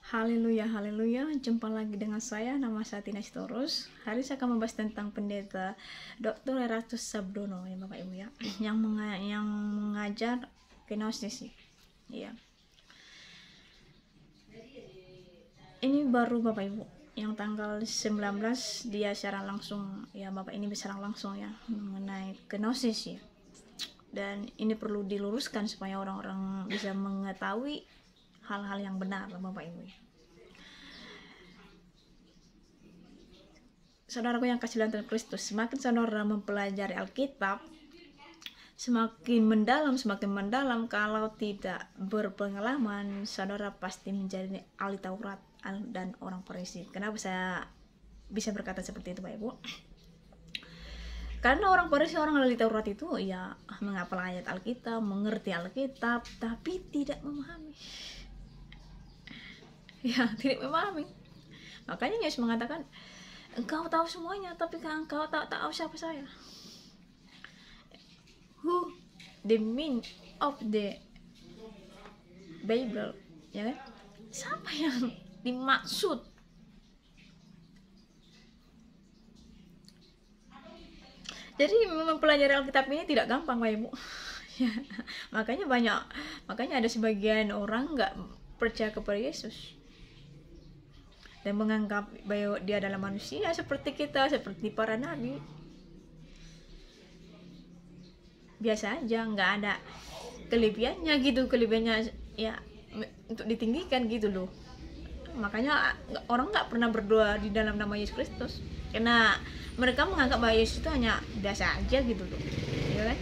Haleluya, haleluya. Jumpa lagi dengan saya, nama saya Tina Sitorus. Hari saya akan membahas tentang pendeta Dr. Erastus Sabdono, ya Bapak Ibu ya, yang mengajar kenosis. Ya. Ini baru Bapak Ibu, yang tanggal 19 dia secara langsung, ya Bapak ini secara langsung ya, mengenai kenosis ya. Dan ini perlu diluruskan supaya orang-orang bisa mengetahui hal-hal yang benar Bapak Ibu. Saudaraku yang kasih dalam Kristus, semakin saudara mempelajari Alkitab, semakin mendalam, kalau tidak berpengalaman, saudara pasti menjadi ahli Taurat dan orang Farisi. Kenapa saya bisa berkata seperti itu Bapak Ibu? Karena orang Farisi, orang ahli Taurat itu ya menghafal ayat Alkitab, mengerti Alkitab, tapi tidak memahami. Ya, tidak memahami. Makanya Yesus mengatakan, engkau tahu semuanya, tapi engkau tak tahu siapa saya. Who the meaning of the Bible, ya kan? Siapa yang dimaksud? Jadi mempelajari Alkitab ini tidak gampang, Bapak Ibu. Ya, makanya ada sebagian orang nggak percaya kepada Yesus dan menganggap bahwa dia adalah manusia seperti kita, seperti para nabi. Biasa aja, nggak ada kelebihannya gitu, kelebihannya ya untuk ditinggikan gitu loh. Makanya orang nggak pernah berdoa di dalam nama Yesus Kristus, karena mereka menganggap bahwa Yesus itu hanya biasa aja gitu loh, ya kan?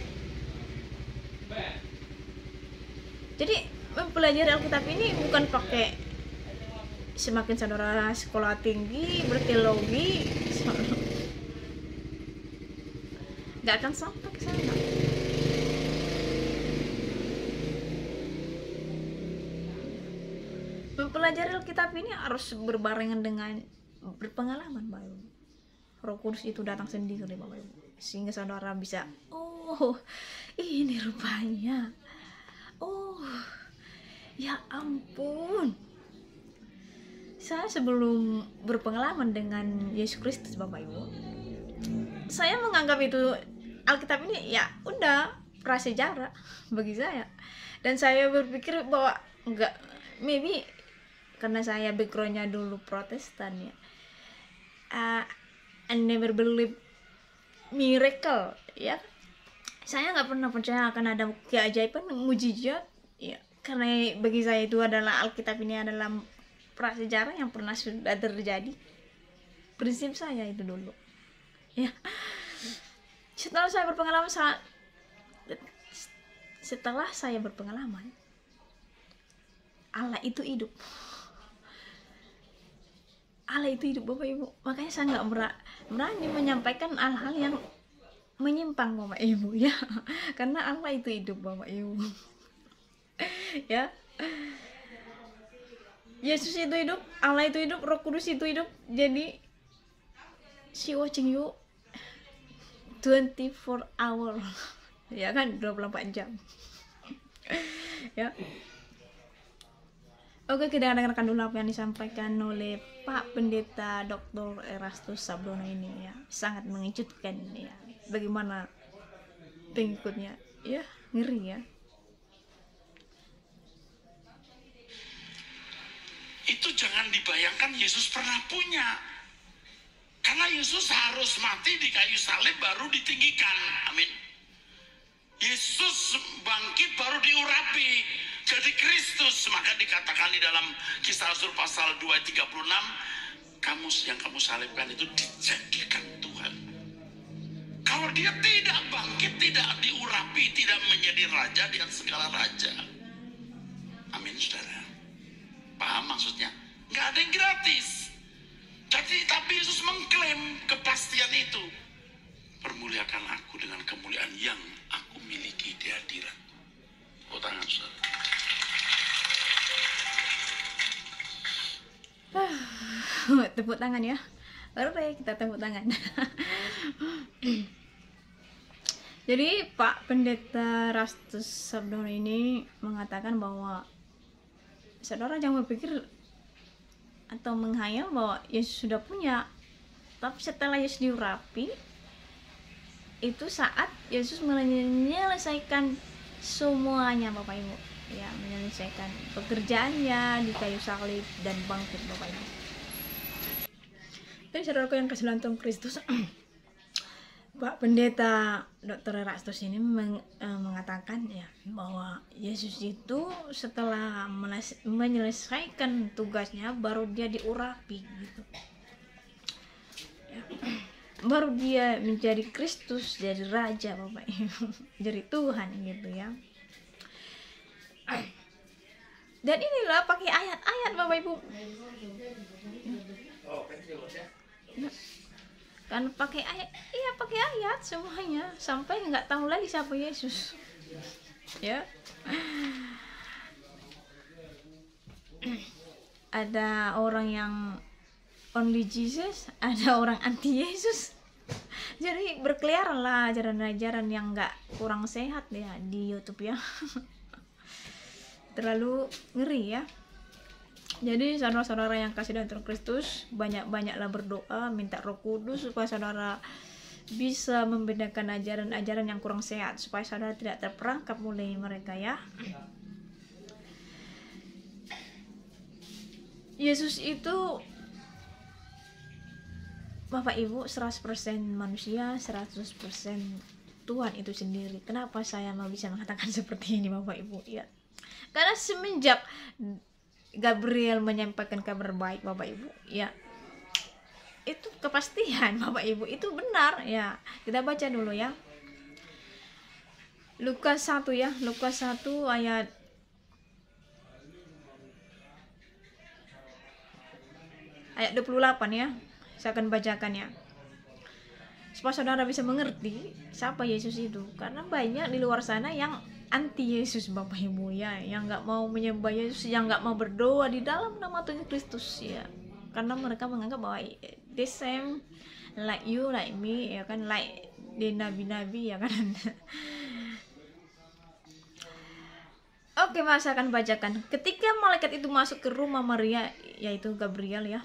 Jadi mempelajari Alkitab ini bukan pakai semakin saudara sekolah tinggi, berteologi, nggak akan sampai ke sana. Mempelajari Alkitab ini harus berbarengan dengan berpengalaman, Bapak Ibu. Roh Kudus itu datang sendiri, Bapak Ibu, sehingga saudara bisa, oh ini rupanya, oh ya ampun, saya sebelum berpengalaman dengan Yesus Kristus Bapak Ibu, saya menganggap itu Alkitab ini ya udah prasejarah bagi saya, dan saya berpikir bahwa enggak, maybe karena saya backgroundnya dulu Protestan ya, I never believe miracle ya, saya nggak pernah percaya akan ada keajaiban, mujizat ya, karena bagi saya itu adalah Alkitab ini adalah prasejarah yang pernah sudah terjadi. Prinsip saya itu dulu ya. Setelah saya berpengalaman, Allah itu hidup. Allah itu hidup Bapak Ibu. Makanya saya nggak berani menyampaikan hal-hal yang menyimpang Bapak Ibu ya, karena Allah itu hidup Bapak Ibu. Ya, Yesus itu hidup, Allah itu hidup, Roh Kudus itu hidup. Jadi she watching you 24 hour ya kan, 24 jam. Ya. Oke, kita dengarkan dulu apa yang disampaikan oleh Pak Pendeta Dr. Erastus Sabdono ini ya. Sangat mengejutkan ya. Bagaimana pengikutnya ya, ngeri ya. Itu jangan dibayangkan Yesus pernah punya. Karena Yesus harus mati di kayu salib baru ditinggikan. Amin. Yesus bangkit baru diurapi jadi Kristus. Maka dikatakan di dalam Kisah Rasul pasal 2:36, kamu yang kamu salibkan itu dijadikan Tuhan. Kalau dia tidak bangkit, tidak diurapi, tidak menjadi raja dengan segala raja. Amin, saudara. Paham maksudnya? Nggak ada yang gratis. Jadi, tapi Yesus mengklaim kepastian itu. Permuliakan aku dengan kemuliaan yang aku miliki di hadirat. Oh, tangan saudara. Tepuk tangan ya. Baru deh kita tepuk tangan. Jadi Pak Pendeta Erastus Sabdono ini mengatakan bahwa saudara jangan berpikir atau menghayal bahwa Yesus sudah punya. Tapi setelah Yesus diurapi, itu saat Yesus menyelesaikan semuanya Bapak Ibu, ya, menyelesaikan pekerjaannya di kayu salib dan bangkit Bapak Ibu. Dan saudaraku yang kasih dalam Tuhan Kristus, Pak Pendeta Dr. Erastus ini mengatakan ya bahwa Yesus itu setelah menyelesaikan tugasnya baru dia diurapi gitu. Ya. Baru dia menjadi Kristus, jadi raja Bapak Ibu, jadi Tuhan gitu ya. Dan inilah pakai ayat-ayat Bapak Ibu. Nah, kan pakai ayat, iya pakai ayat semuanya sampai nggak tahu lagi siapa Yesus, ya. Ada orang yang only Jesus, ada orang anti Yesus. Jadi berkeliaran lah ajaran-ajaran yang nggak kurang sehat ya di YouTube ya. Terlalu ngeri ya. Jadi saudara-saudara yang kasih dalam Tuhan Kristus, banyak-banyaklah berdoa, minta Roh Kudus supaya saudara bisa membedakan ajaran-ajaran yang kurang sehat, supaya saudara tidak terperangkap oleh mereka ya. Yesus itu Bapak Ibu 100% manusia, 100% Tuhan itu sendiri. Kenapa saya mau bisa mengatakan seperti ini Bapak Ibu? Ya. Karena semenjak Gabriel menyampaikan kabar baik Bapak Ibu, ya, itu kepastian Bapak Ibu, itu benar ya. Kita baca dulu ya, Lukas 1 ya, Lukas 1 ayat ayat 28 ya. Saya akan bacakan ya, supaya saudara bisa mengerti siapa Yesus itu. Karena banyak di luar sana yang anti Yesus Bapak Ibu ya, yang nggak mau menyembah Yesus, yang nggak mau berdoa di dalam nama Tuhan Kristus ya, karena mereka menganggap bahwa the same like you, like me ya kan, like di nabi-nabi ya kan. Oke, Mas akan bacakan. Ketika malaikat itu masuk ke rumah Maria, yaitu Gabriel ya,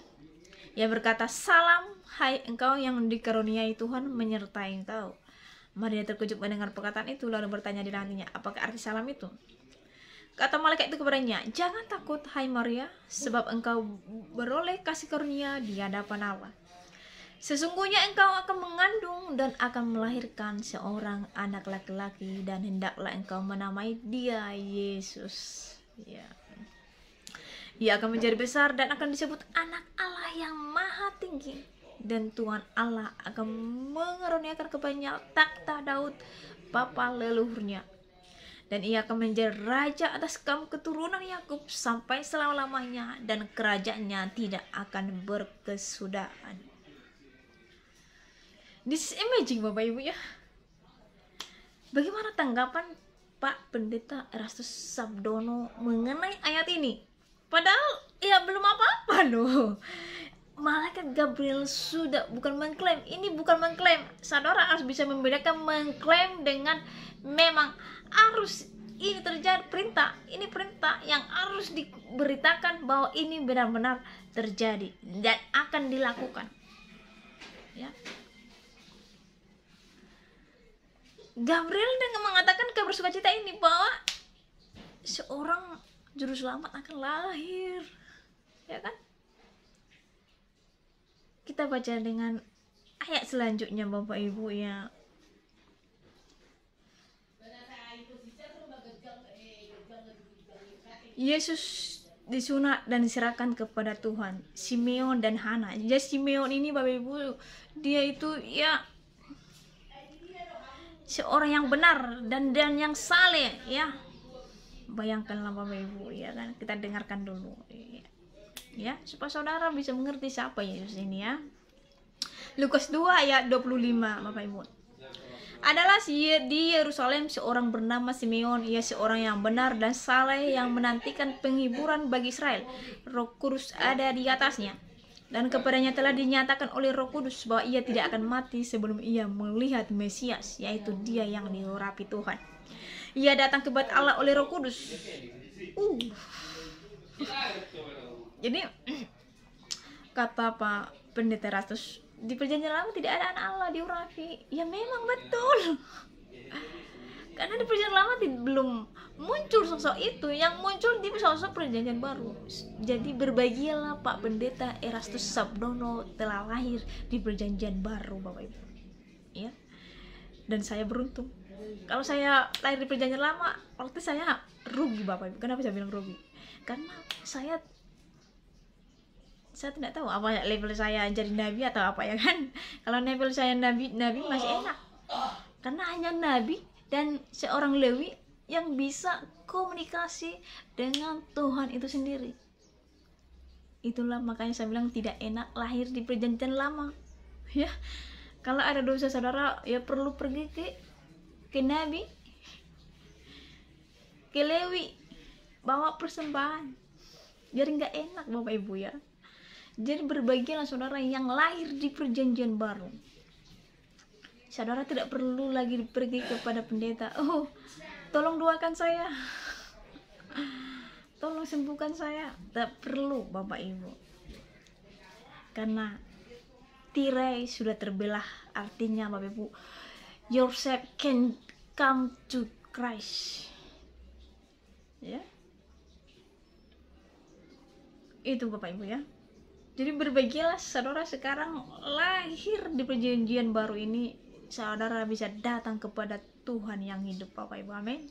ia berkata, "Salam, hai engkau yang dikaruniai Tuhan menyertai engkau." Maria terkejut mendengar perkataan itu, lalu bertanya di hatinya, apakah arti salam itu? Kata malaikat itu kepadanya, "Jangan takut, hai Maria, sebab engkau beroleh kasih karunia di hadapan Allah. Sesungguhnya engkau akan mengandung dan akan melahirkan seorang anak laki-laki, dan hendaklah engkau menamai dia Yesus. Ya. Ia akan menjadi besar dan akan disebut anak Allah yang maha tinggi. Dan Tuhan Allah akan mengaruniakan kepadanya takhta Daud bapa leluhurnya. Dan ia akan menjadi raja atas kaum keturunan Yakub sampai selama-lamanya, dan kerajaannya tidak akan berkesudahan." This is amazing Bapak Ibu ya. Bagaimana tanggapan Pak Pendeta Erastus Sabdono mengenai ayat ini? Padahal ya belum apa-apa loh. Malaikat Gabriel sudah bukan mengklaim, ini bukan mengklaim. Saudara harus bisa membedakan mengklaim dengan memang harus ini terjadi, perintah. Ini perintah yang harus diberitakan bahwa ini benar-benar terjadi dan akan dilakukan. Ya. Gabriel dengan mengatakan kabar sukacita ini bahwa seorang juru selamat akan lahir. Ya kan? Kita baca dengan ayat selanjutnya Bapak Ibu ya. Yesus disunat dan diserahkan kepada Tuhan. Simeon dan Hana. Jadi Simeon ini Bapak Ibu, dia itu ya seorang yang benar dan yang saleh ya. Bayangkanlah Bapak Ibu ya kan. Kita dengarkan dulu ya, supaya saudara bisa mengerti siapa Yesus ini ya. Lukas 2 ayat 25 Bapak Ibu. Adalah di Yerusalem seorang bernama Simeon. Ia seorang yang benar dan saleh yang menantikan penghiburan bagi Israel. Roh Kudus ada di atasnya, dan kepadanya telah dinyatakan oleh Roh Kudus bahwa ia tidak akan mati sebelum ia melihat Mesias, yaitu dia yang diurapi Tuhan. Ia datang kepada Allah oleh Roh Kudus. Jadi kata Pak Pendeta Erastus, di perjanjian lama tidak ada anak Allah diurapi. Ya memang betul. Karena di perjanjian lama belum muncul sosok itu, yang muncul di sosok perjanjian baru. Jadi berbahagialah Pak Pendeta Erastus Sabdono telah lahir di perjanjian baru, Bapak Ibu. Ya. Dan saya beruntung. Kalau saya lahir di perjanjian lama, berarti saya rugi, Bapak Ibu. Kenapa saya bilang rugi? Karena saya tidak tahu apa level saya jadi nabi atau apa ya kan. Kalau level saya nabi masih enak, karena hanya nabi dan seorang Lewi yang bisa komunikasi dengan Tuhan itu sendiri. Itulah makanya saya bilang tidak enak lahir di perjanjian lama. Ya, kalau ada dosa saudara ya perlu pergi ke nabi, ke Lewi, bawa persembahan. Jadi nggak enak, Bapak Ibu ya. Jadi berbahagialah saudara yang lahir di perjanjian baru. Saudara tidak perlu lagi pergi kepada pendeta, oh tolong doakan saya, tolong sembuhkan saya. Tak perlu, Bapak Ibu. Karena tirai sudah terbelah. Artinya Bapak Ibu, yourself can come to Christ. Ya, itu Bapak Ibu ya. Jadi berbahagialah saudara sekarang lahir di perjanjian baru ini. Saudara bisa datang kepada Tuhan yang hidup, Bapak Ibu. Amin.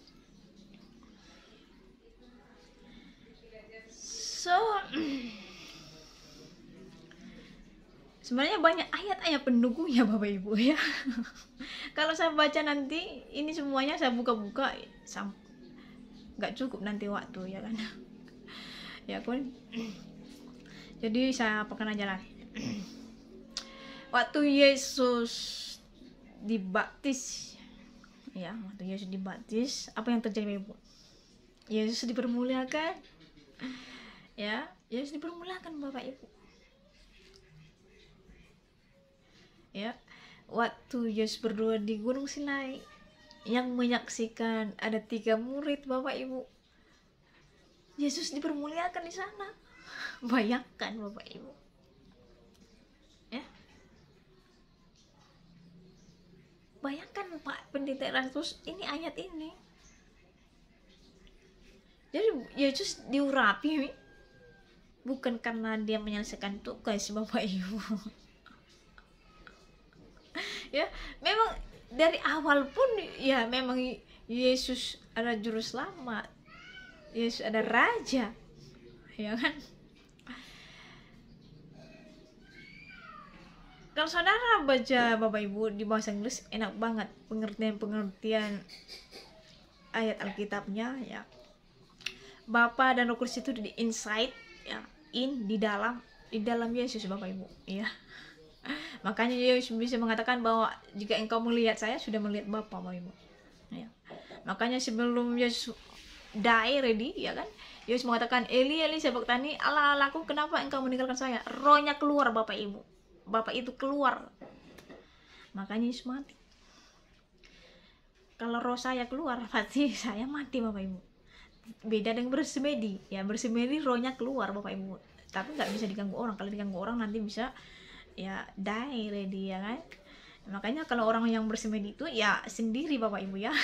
So, sebenarnya banyak ayat-ayat pendukungnya, Bapak Ibu ya. Kalau saya baca nanti ini semuanya saya buka-buka, nggak cukup nanti waktu ya kan. Ya kan. Jadi saya apakan aja lah. Waktu Yesus dibaptis, ya, waktu Yesus dibaptis, apa yang terjadi, Ibu? Yesus dipermuliakan, ya, Yesus dipermuliakan, Bapak Ibu. Ya, waktu Yesus berdua di Gunung Sinai, yang menyaksikan ada 3 murid, Bapak Ibu. Yesus dipermuliakan di sana. Bayangkan, Bapak Ibu. Ya. Bayangkan Pak Pendeta Erastus, ini ayat ini. Jadi Yesus diurapi bukan karena dia menyelesaikan tugas, Bapak Ibu. Ya, memang dari awal pun ya memang Yesus ada juru selamat. Yesus ada raja. Ya kan? Kalau saudara baca, Bapak Ibu, di bahasa Inggris enak banget pengertian ayat Alkitabnya ya. Bapa dan Roh Kudus itu di inside ya, di dalam Yesus, Bapak Ibu ya. Makanya Yesus bisa mengatakan bahwa jika engkau melihat saya sudah melihat Bapa, Bapak Ibu. Ya. Makanya sebelum Yesus ready ya kan, Yesus mengatakan, Eli Eli sabachthani, Allah Allahku kenapa engkau meninggalkan saya? Rohnya keluar, Bapak Ibu. Bapak itu keluar, makanya Yesus mati. Kalau roh saya keluar, pasti saya mati, Bapak Ibu. Beda dengan bersemedi, ya bersemedi rohnya keluar, Bapak Ibu. Tapi nggak bisa diganggu orang. Kalau diganggu orang nanti bisa ya ready ya kan. Makanya kalau orang yang bersemedi itu ya sendiri, Bapak Ibu ya.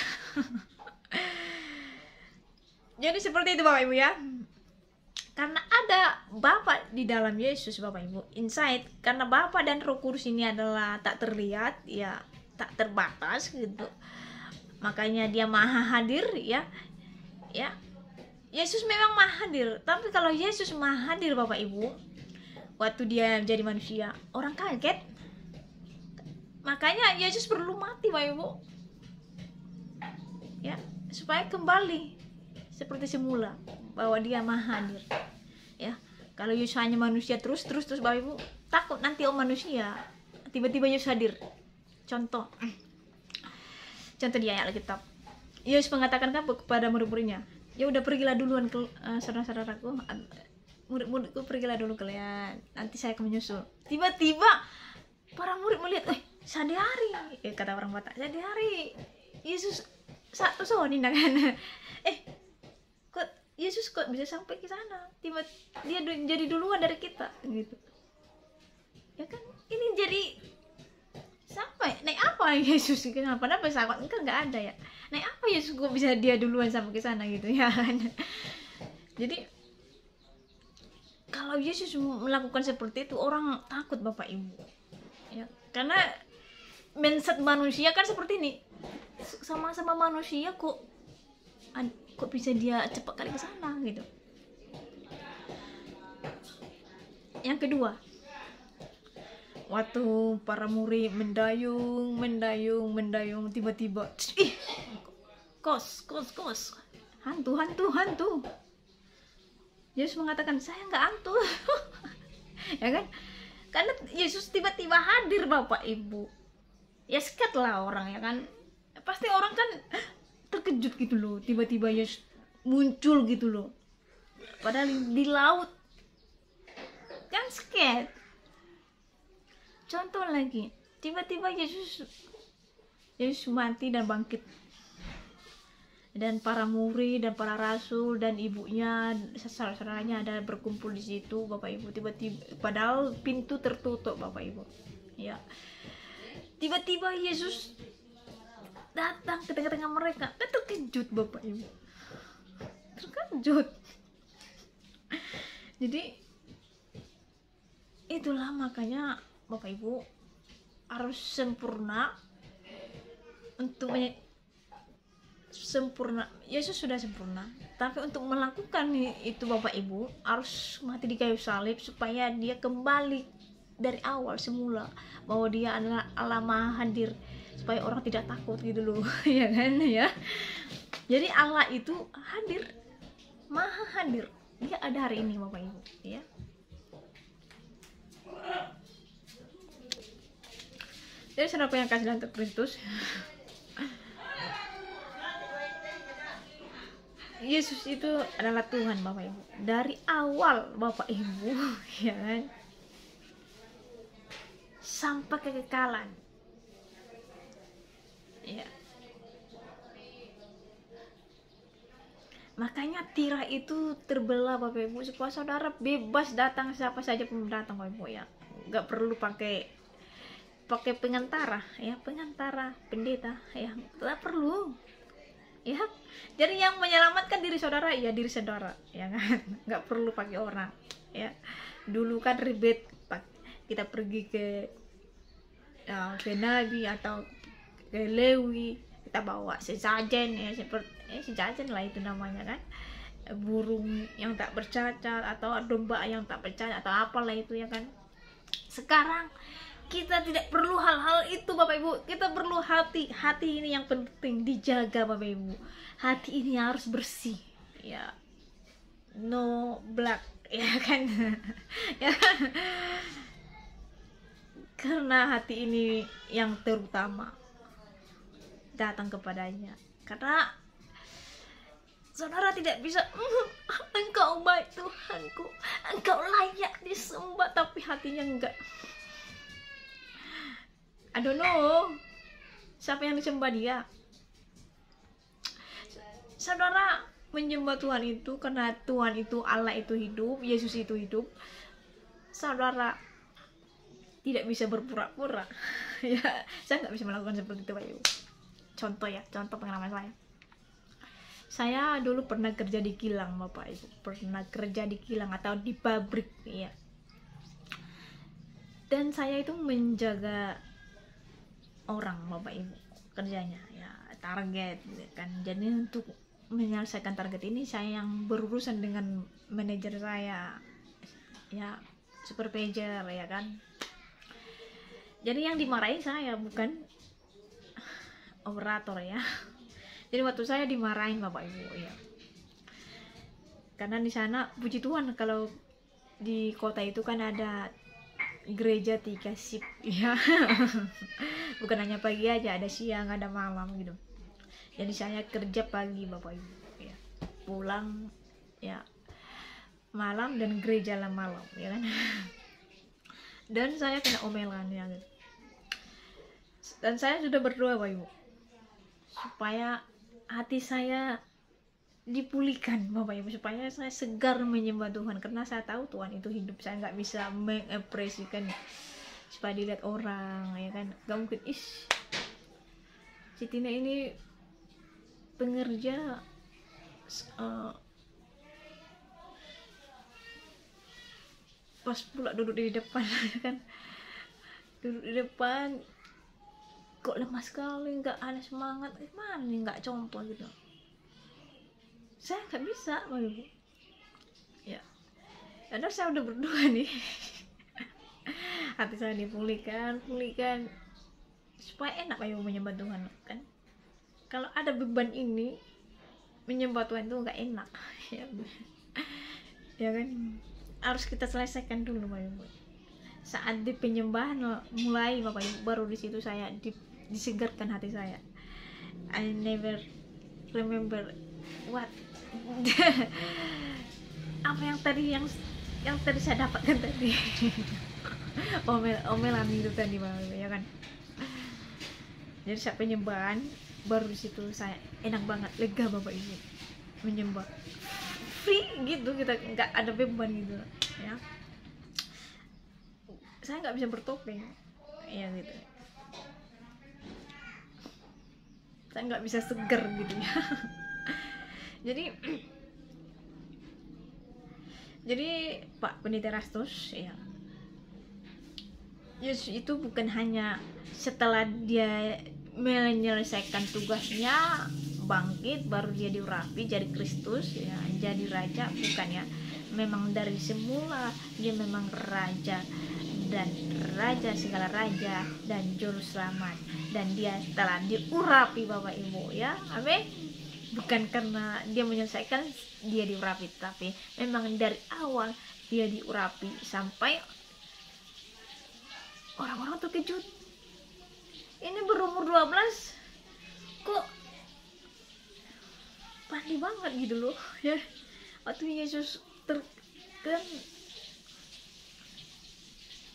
Jadi seperti itu, Bapak Ibu ya. Karena ada Bapa di dalam Yesus, Bapak Ibu, inside. Karena Bapa dan Roh Kudus ini adalah tak terlihat, ya tak terbatas gitu. Makanya dia maha hadir ya. Ya. Yesus memang maha hadir. Tapi kalau Yesus maha hadir, Bapak Ibu, waktu dia menjadi manusia, orang kaget. Makanya Yesus perlu mati, Bapak Ibu. Ya, supaya kembali seperti semula bahwa dia maha hadir. Ya, kalau Yesus hanya manusia terus Bapak Ibu, takut nanti manusia tiba-tiba Yesus hadir. Contoh di ayat Alkitab, Yesus mengatakan kepada murid-muridnya, ya udah pergilah duluan ke saudara-saudaraku, murid-muridku, pergilah dulu kalian, nanti saya akan menyusul. Tiba-tiba para murid melihat, sehari-hari, kata orang Batak, sehari-hari Yesus satu sonin kan. Yesus kok bisa sampai ke sana? Dia jadi duluan dari kita gitu. ya kan. Ini jadi sampai naik apa Yesus kenapa pesawat kan nggak ada ya, naik apa Yesus kok bisa dia duluan sampai ke sana gitu ya kan. Jadi kalau Yesus melakukan seperti itu orang takut Bapak Ibu ya, karena mindset manusia kan seperti ini, sama-sama manusia kok bisa dia cepat kali ke sana gitu. Yang kedua, waktu para murid mendayung tiba-tiba kos hantu. Yesus mengatakan saya nggak hantu. Ya kan, karena Yesus tiba-tiba hadir Bapak Ibu ya, sket lah orang ya kan, pasti orang kan terkejut gitu loh, tiba-tiba Yesus muncul gitu loh, padahal di laut kan sket. Contoh lagi, tiba-tiba Yesus mati dan bangkit, dan para murid dan para rasul dan ibunya, saudaranya ada berkumpul di situ Bapak Ibu. Tiba-tiba padahal pintu tertutup Bapak Ibu ya, tiba-tiba Yesus datang ke tengah-tengah mereka, kan terkejut Bapak Ibu, terkejut. Jadi itulah makanya Bapak Ibu harus sempurna untuk sempurna. Yesus sudah sempurna, tapi untuk melakukan itu Bapak Ibu harus mati di kayu salib supaya dia kembali dari awal semula, bahwa dia adalah Allah Maha Hadir, supaya orang tidak takut gitu loh. Ya kan ya. Jadi Allah itu hadir, Maha Hadir, dia ada hari ini Bapak Ibu ya. Jadi siapa yang kasih dalam Kristus, Yesus itu adalah Tuhan Bapak Ibu dari awal Bapak Ibu ya kan, sampai kekekalan ya. Makanya tirai itu terbelah Bapak Ibu, supaya saudara bebas datang siapa saja pun datang Bapak Ibu ya, nggak perlu pakai pengantara ya, pendeta ya, nggak perlu ya. Jadi yang menyelamatkan diri saudara ya diri saudara ya kan, nggak perlu pakai orang ya. Dulu kan ribet, kita pergi ke Nabi atau ke Lewi, kita bawa sesajen ya, seperti sesajen lah itu namanya kan, burung yang tak bercacat atau domba yang tak bercacat atau apalah itu ya kan. Sekarang kita tidak perlu hal-hal itu Bapak Ibu, kita perlu hati ini yang penting dijaga Bapak Ibu. Hati ini harus bersih ya, no black ya kan. Ya kan? Karena hati ini yang terutama datang kepadanya, karena saudara tidak bisa engkau baik Tuhanku, engkau layak disembah, tapi hatinya enggak. I don't know siapa yang disembah dia. Saudara menyembah Tuhan itu karena Tuhan itu, Allah itu hidup, Yesus itu hidup. Saudara tidak bisa berpura-pura. Ya, saya nggak bisa melakukan seperti itu Pak Ibu. Contoh ya, contoh pengalaman saya. Saya dulu pernah kerja di kilang Bapak Ibu, pernah kerja di kilang atau di pabrik ya. Dan saya itu menjaga orang Bapak Ibu kerjanya ya, target kan. Jadi untuk menyelesaikan target ini saya yang berurusan dengan manajer saya ya, supervisor ya kan. Jadi yang dimarahin saya bukan operator ya. Jadi waktu saya dimarahin Bapak Ibu ya, karena di sana puji Tuhan kalau di kota itu kan ada gereja 3 shift ya. Bukan hanya pagi aja, ada siang, ada malam gitu. Jadi saya kerja pagi Bapak Ibu ya, pulang ya malam, dan gereja lah malam ya kan. Dan saya kena omelan ya gitu. Dan saya sudah berdoa Bapak Ibu supaya hati saya dipulihkan Bapak Ibu, supaya saya segar menyembah Tuhan, karena saya tahu Tuhan itu hidup. Saya nggak bisa mengekspresikan supaya dilihat orang, ya kan. Gak mungkin si Tina ini pengerja pas pula duduk di depan ya kan, duduk di depan kok lemah sekali, nggak ada semangat, mana nih nggak contoh gitu. Saya nggak bisa Bapak Ibu ya, karena saya udah berdoa nih hati saya dipulihkan supaya enak Bapak Ibu menyembah Tuhan kan. Kalau ada beban ini menyembah Tuhan itu nggak enak ya kan, harus kita selesaikan dulu Bapak Ibu. Saat di penyembahan mulai Bapak Ibu, baru di situ saya disegarkan hati saya. I never remember what apa yang tadi saya dapatkan tadi omelan itu tadi Bapak Ibu ya kan. Jadi saat penyembahan baru di situ saya enak banget, lega Bapak Ibu, menyembah free gitu, kita nggak ada beban gitu ya. Saya nggak bisa bertopeng ya gitu, saya nggak bisa seger gitu ya jadi Pak Pendeta Rastus ya, Yesus itu bukan hanya setelah dia menyelesaikan tugasnya bangkit baru dia diurapi jadi Kristus ya, jadi raja, bukan ya. Memang dari semula dia memang raja dan raja segala raja dan juru selamat, dan dia telah diurapi Bapak Ibu ya, amin. Bukan karena dia menyelesaikan dia diurapi, tapi memang dari awal dia diurapi sampai orang-orang terkejut. Ini berumur 12 kok pandai banget gitu loh ya. Waktu Yesus kan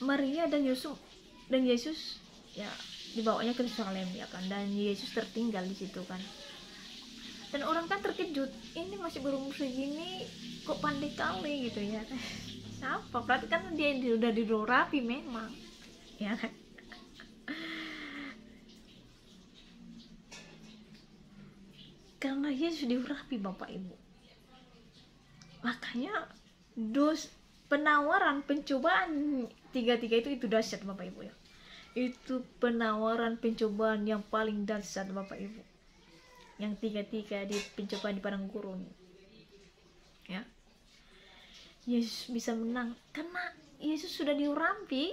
Maria dan Yesus ya dibawanya ke Yerusalem ya kan, dan Yesus tertinggal di situ kan. Dan orang kan terkejut, ini masih berumur segini kok pandai kali gitu ya. Siapa? Berarti kan dia udah diurapi memang ya kan. Karena Yesus diurapi Bapak Ibu, makanya penawaran pencobaan tiga-tiga itu dahsyat Bapak Ibu ya. Itu penawaran pencobaan yang paling dahsyat Bapak Ibu, yang tiga-tiga di pencobaan di padang gurun ya. Yesus bisa menang karena Yesus sudah diurapi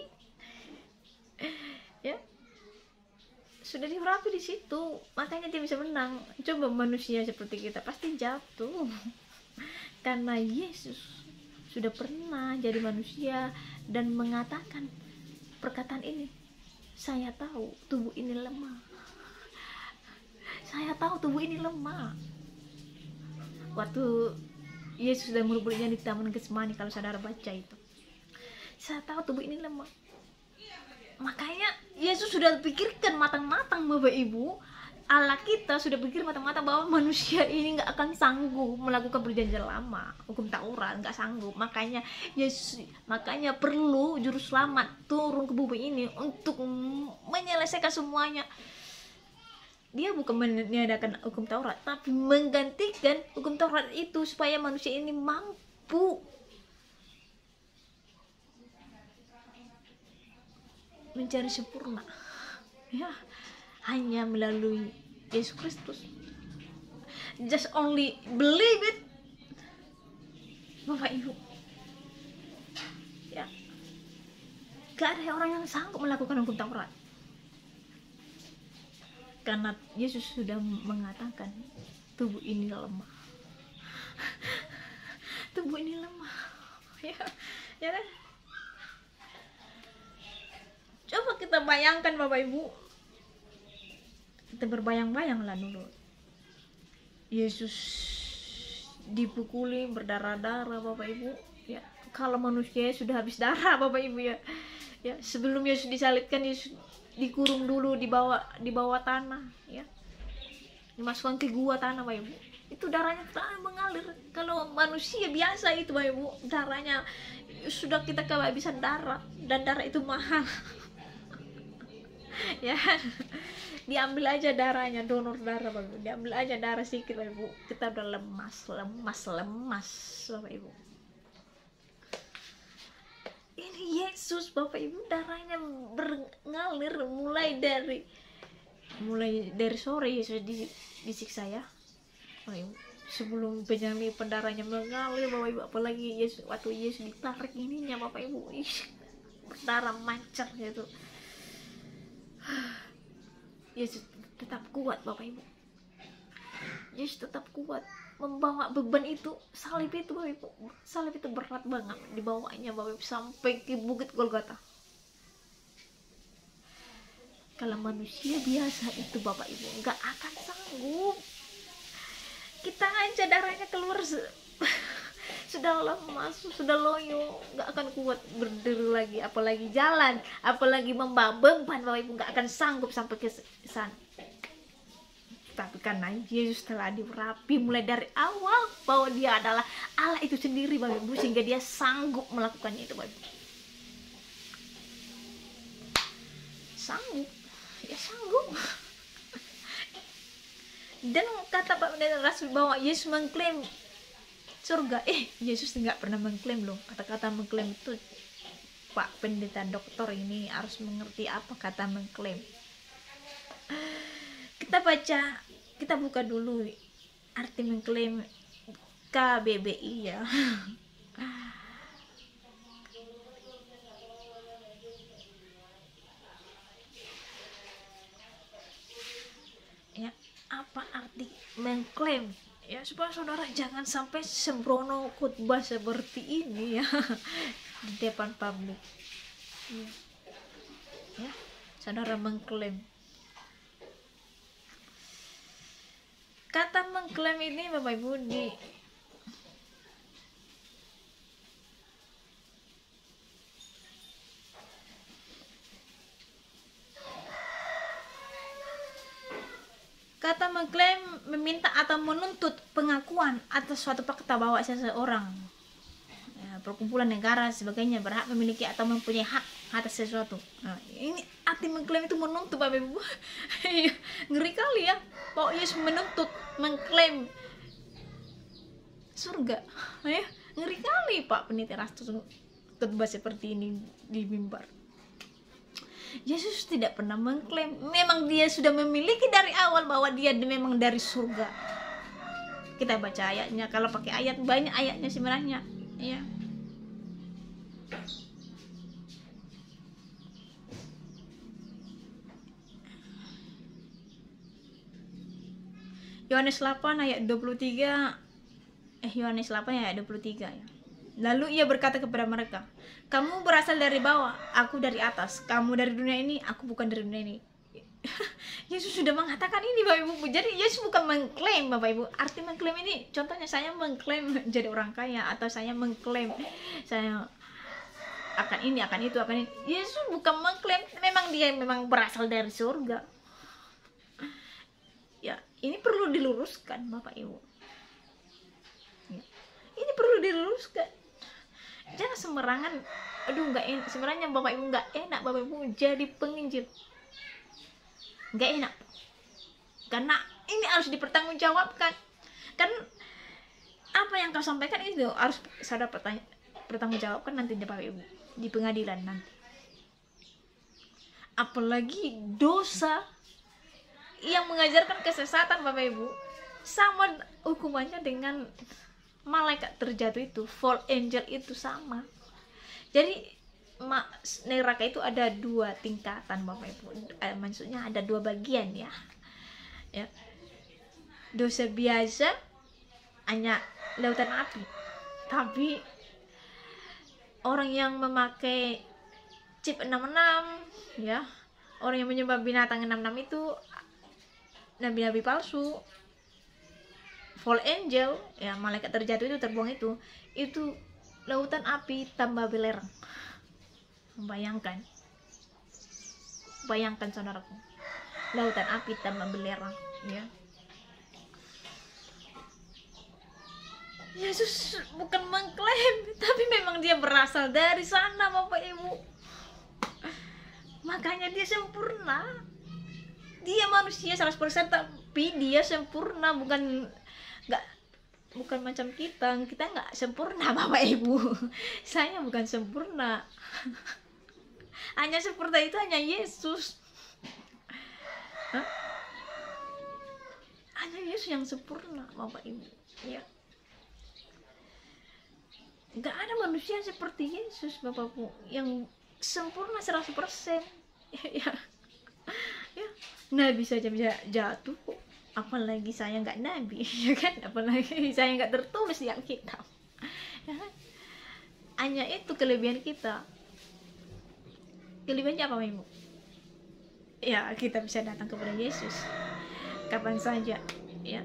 ya, sudah diurapi di situ, makanya dia bisa menang. Coba manusia seperti kita pasti jatuh karena Yesus sudah pernah jadi manusia dan mengatakan perkataan ini, saya tahu tubuh ini lemah, saya tahu tubuh ini lemah. Waktu Yesus sudah murid-muridnya di Taman Getsemani, kalau saudara baca itu, saya tahu tubuh ini lemah. Makanya Yesus sudah pikirkan matang-matang Bapak Ibu, Allah kita sudah pikir matang-matang bahwa manusia ini nggak akan sanggup melakukan perjanjian lama, hukum Taurat nggak sanggup. Makanya perlu juru selamat turun ke bumi ini untuk menyelesaikan semuanya. Dia bukan meniadakan hukum Taurat, tapi menggantikan hukum Taurat itu supaya manusia ini mampu mencari sempurna ya, hanya melalui Yesus Kristus. Just only believe it Bapak Ibu ya. Gak ada orang yang sanggup melakukan hukum Taurat, karena Yesus sudah mengatakan tubuh ini lemah tubuh ini lemah ya kan. Coba kita bayangkan Bapak Ibu, kita berbayang-bayanglah dulu Yesus dipukuli berdarah-darah Bapak Ibu ya. Kalau manusia sudah habis darah Bapak Ibu ya, sebelum Yesus disalibkan, Yesus dikurung dulu di bawah tanah ya, dimasukkan ke gua tanah Bapak Ibu. Itu darahnya mengalir. Kalau manusia biasa itu Bapak Ibu, darahnya sudah kita kehabisan darah, dan darah itu mahal Ya, diambil aja darahnya, donor darah Bapak Ibu, diambil aja darah sedikit Bapak Ibu, kita udah lemas Bapak Ibu. Ini Yesus Bapak Ibu, darahnya mengalir mulai dari sore Yesus disiksa ya Bapak Ibu. Sebelum penyami pendarahnya mengalir Bapak Ibu, apalagi Yesus waktu Yesus ditarik ininya Bapak Ibu, berdarah mancar gitu. Yesus tetap kuat Bapak Ibu. Yesus tetap kuat membawa beban itu, salib itu Bapak Ibu. Salib itu berat banget dibawanya Bapak Ibu sampai ke bukit Golgota. Kalau manusia biasa itu Bapak Ibu nggak akan sanggup. Kita aja darahnya keluar sudah lemas, sudah loyo, nggak akan kuat berdiri lagi, apalagi jalan, apalagi membawa beban Bapak Ibu, nggak akan sanggup sampai ke sana. Tapi karena Yesus telah diurapi mulai dari awal bahwa dia adalah Allah itu sendiri Bapak Ibu, sehingga dia sanggup melakukannya itu Bapak Ibu. Sanggup, ya sanggup. Dan kata Pak Pendeta Rasul bahwa Yesus mengklaim surga, Yesus nggak pernah mengklaim loh. Kata-kata mengklaim itu Pak Pendeta Doktor ini harus mengerti apa kata mengklaim. Kita buka dulu arti mengklaim KBBI ya. Ya, apa arti mengklaim? Ya, supaya saudara jangan sampai sembrono khotbah seperti ini ya di depan publik. Ya, saudara mengklaim. Kata mengklaim ini Bapak Ibu kata mengklaim meminta atau menuntut pengakuan atas suatu fakta bahwa seseorang, ya, perkumpulan negara sebagainya berhak memiliki atau mempunyai hak atas sesuatu. Nah, ini arti mengklaim itu menuntut Bapak Ibu. Ngeri kali ya, bahwa Yesus menuntut, mengklaim surga. Ya, ngeri kali Pak Pendeta Rasul khotbah seperti ini di mimbar. Yesus tidak pernah mengklaim, memang dia sudah memiliki dari awal bahwa dia memang dari surga. Kita baca ayatnya, kalau pakai ayat banyak ayatnya sebenarnya, ya. Yohanes 8 ayat 23, Yohanes 8 ayat 23 ya. Lalu ia berkata kepada mereka, kamu berasal dari bawah, aku dari atas. Kamu dari dunia ini, aku bukan dari dunia ini. Yesus sudah mengatakan ini Bapak Ibu. Jadi Yesus bukan mengklaim Bapak Ibu. Arti mengklaim ini, contohnya saya mengklaim jadi orang kaya, atau saya mengklaim saya akan ini, akan itu, akan ini. Yesus bukan mengklaim, memang dia memang berasal dari surga. Ya, ini perlu diluruskan Bapak Ibu. Ya, ini perlu diluruskan. Jangan sembarangan, aduh nggak enak. Sebenarnya Bapak Ibu nggak enak Bapak Ibu jadi penginjil, nggak enak. Karena ini harus dipertanggungjawabkan. Kan apa yang kau sampaikan itu harus saudara pertanggungjawabkan nanti Bapak Ibu di pengadilan nanti. Apalagi dosa yang mengajarkan kesesatan Bapak Ibu, sama hukumannya dengan malaikat terjatuh itu, fall angel itu sama. Jadi neraka itu ada dua tingkatan Bapak Ibu, maksudnya ada dua bagian ya. Dosa biasa hanya lautan api, tapi orang yang memakai chip 66 ya, orang yang menyembah binatang 66 itu nabi-nabi palsu, fall angel ya, malaikat terjatuh itu terbuang itu lautan api tambah belerang. Bayangkan saudaraku, lautan api tambah belerang ya. Yesus bukan mengklaim, tapi memang dia berasal dari sana Bapak Ibu. makanya dia sempurna. Dia manusia 100%, tapi dia sempurna, bukan macam kita nggak sempurna Bapak Ibu. Saya bukan sempurna. Hanya sempurna itu hanya Yesus. Hah? Hanya Yesus yang sempurna Bapak Ibu, ya. Nggak ada manusia seperti Yesus Bapak Ibu yang sempurna 100%. Ya, ya. Nabi saja bisa jatuh, apalagi saya nggak nabi, ya kan? Apalagi saya nggak tertulis di Alkitab, ya kan? Hanya itu kelebihan kita. Kelebihannya apa Ibu? Ya, kita bisa datang kepada Yesus kapan saja, ya.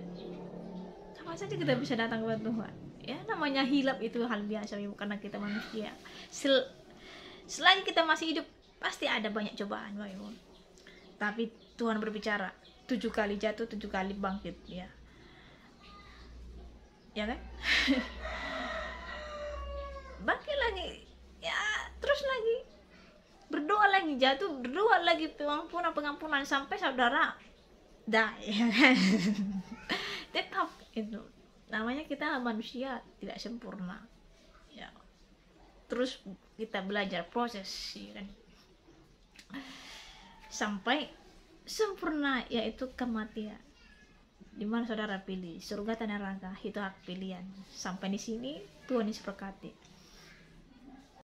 Kapan saja kita bisa datang kepada Tuhan. Ya, namanya hilap itu hal biasa Ibu, karena kita manusia. Selagi kita masih hidup, pasti ada banyak cobaan Ibu. Tapi Tuhan berbicara, 7 kali jatuh 7 kali bangkit, ya. Ya kan? Bangkit lagi, ya, terus lagi. Berdoa lagi, jatuh, berdoa lagi, pengampunan sampai saudara die, ya kan? Tetap itu. Namanya kita manusia tidak sempurna. Ya. Terus kita belajar proses, ya kan? Sampai sempurna, yaitu kematian. Dimana saudara pilih surga dan neraka, itu hak pilihan. Sampai di sini Tuhan Yesus berkati.